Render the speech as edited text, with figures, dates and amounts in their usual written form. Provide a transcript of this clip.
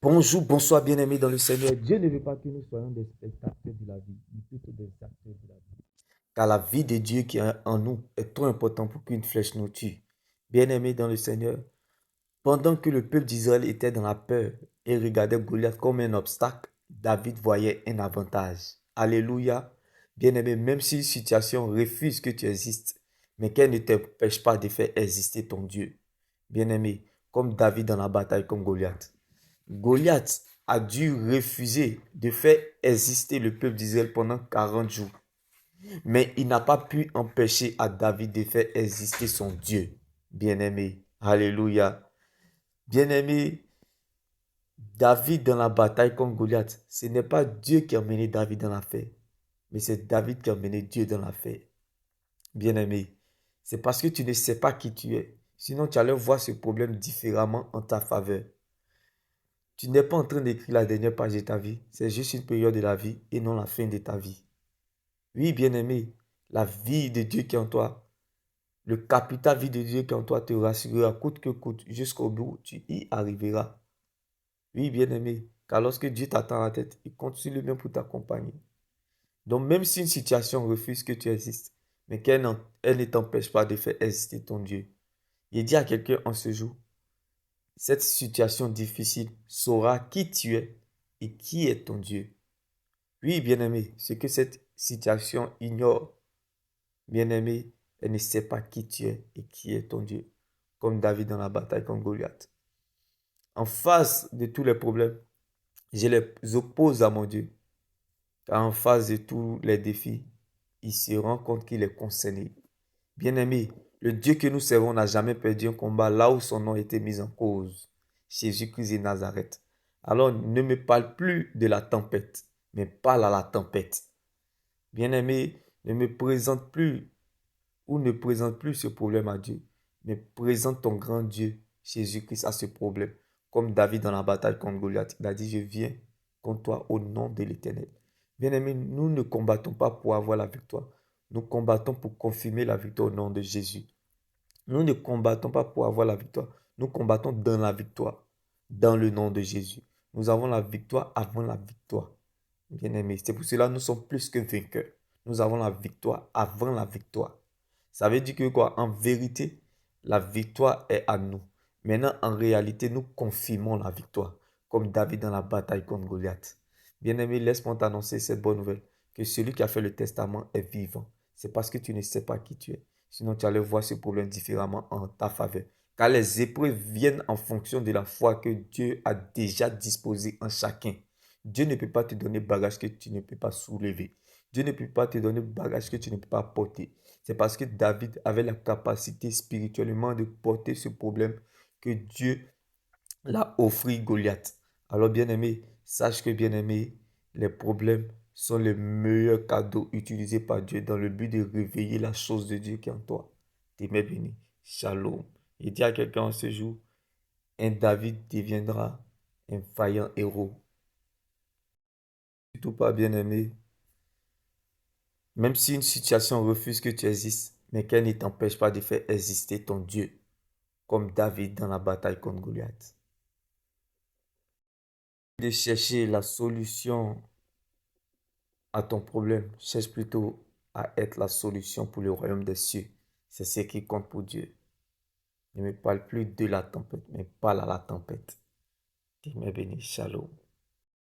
Bonjour, bonsoir bien-aimés dans le Seigneur. Dieu ne veut pas que nous soyons des spectateurs de la vie, mais plutôt des acteurs de la vie. Car la vie de Dieu qui est en nous est trop importante pour qu'une flèche nous tue. Bien-aimés dans le Seigneur, pendant que le peuple d'Israël était dans la peur et regardait Goliath comme un obstacle, David voyait un avantage. Alléluia. Bien-aimé, même si une situation refuse que tu existes, mais qu'elle ne t'empêche pas de faire exister ton Dieu. Bien-aimé, comme David dans la bataille comme Goliath. Goliath a dû refuser de faire exister le peuple d'Israël pendant 40 jours. Mais il n'a pas pu empêcher à David de faire exister son Dieu. Bien-aimé, alléluia. Bien-aimé, David dans la bataille contre Goliath, ce n'est pas Dieu qui a mené David dans l'affaire, mais c'est David qui a mené Dieu dans l'affaire. Bien-aimé, c'est parce que tu ne sais pas qui tu es. Sinon, tu allais voir ce problème différemment en ta faveur. Tu n'es pas en train d'écrire la dernière page de ta vie. C'est juste une période de la vie et non la fin de ta vie. Oui, bien-aimé, la vie de Dieu qui est en toi, le capital vie de Dieu qui est en toi te rassurera coûte que coûte. Jusqu'au bout, tu y arriveras. Oui, bien-aimé, car lorsque Dieu t'attend à la tête, il compte sur lui-même pour t'accompagner. Donc, même si une situation refuse que tu existes, mais elle ne t'empêche pas de faire exister ton Dieu. Il dit à quelqu'un en ce jour, cette situation difficile saura qui tu es et qui est ton Dieu. Oui, bien-aimé, ce que cette situation ignore, bien-aimé, elle ne sait pas qui tu es et qui est ton Dieu, comme David dans la bataille contre Goliath. En face de tous les problèmes, je les oppose à mon Dieu, car en face de tous les défis, il se rend compte qu'il est concerné. Bien-aimé, le Dieu que nous servons n'a jamais perdu un combat là où son nom était mis en cause. Jésus-Christ de Nazareth. Alors ne me parle plus de la tempête, mais parle à la tempête. Bien-aimé, ne me présente plus ou ne présente plus ce problème à Dieu, mais présente ton grand Dieu, Jésus-Christ, à ce problème. Comme David dans la bataille contre Goliath, il a dit, je viens contre toi au nom de l'Éternel. Bien-aimé, nous ne combattons pas pour avoir la victoire. Nous combattons pour confirmer la victoire au nom de Jésus. Nous ne combattons pas pour avoir la victoire. Nous combattons dans la victoire, dans le nom de Jésus. Nous avons la victoire avant la victoire. Bien-aimé, c'est pour cela que nous sommes plus que vainqueurs. Nous avons la victoire avant la victoire. Ça veut dire que quoi? En vérité, la victoire est à nous. Maintenant, en réalité, nous confirmons la victoire, comme David dans la bataille contre Goliath. Bien-aimé, laisse-moi t'annoncer cette bonne nouvelle, que celui qui a fait le testament est vivant. C'est parce que tu ne sais pas qui tu es. Sinon, tu allais voir ce problème différemment en ta faveur. Car les épreuves viennent en fonction de la foi que Dieu a déjà disposée en chacun. Dieu ne peut pas te donner bagage que tu ne peux pas soulever. Dieu ne peut pas te donner bagage que tu ne peux pas porter. C'est parce que David avait la capacité spirituellement de porter ce problème que Dieu l'a offert Goliath. Alors bien-aimé, sache que bien-aimé, les problèmes sont les meilleurs cadeaux utilisés par Dieu dans le but de réveiller la chose de Dieu qui est en toi. T'es béni. Shalom. Il dit à quelqu'un en ce jour, un David deviendra un vaillant héros. Surtout pas bien-aimé, même si une situation refuse que tu existes, mais qu'elle ne t'empêche pas de faire exister ton Dieu, comme David dans la bataille contre Goliath. De chercher la solution à ton problème, cherche plutôt à être la solution pour le royaume des cieux. C'est ce qui compte pour Dieu. Ne me parle plus de la tempête, mais parle à la tempête. Dieu me bénisse. Shalom.